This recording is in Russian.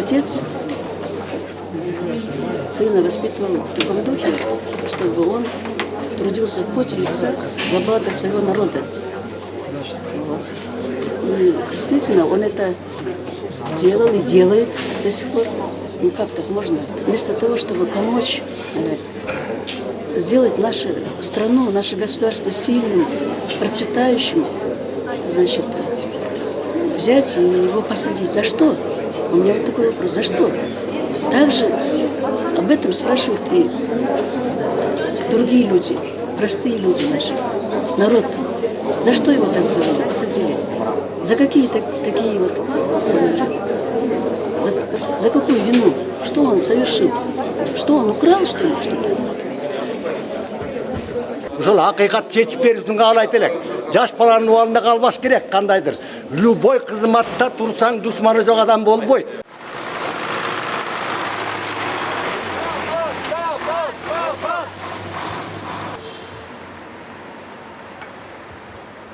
отец сына воспитывал в таком духе, чтобы он трудился в поте лица во благо своего народа. Вот. И действительно, он это делал и делает до сих пор. Ну как так можно? Вместо того, чтобы помочь сделать нашу страну, наше государство сильным, процветающим, значит, взять и его посадить. За что? У меня вот такой вопрос. За что? Также об этом спрашивают и другие люди, простые люди наши, народ. За что его так посадили? За какие такие вот... За какую вину? Что он совершил? Что он украл, что ли, что-то? Ушул акыйкат чечип берүүсүн каалайт элек. Жаш баланын убалында калбаш керек кандайдыр. Любой кызматта турсаң душманы жок адам болбойт.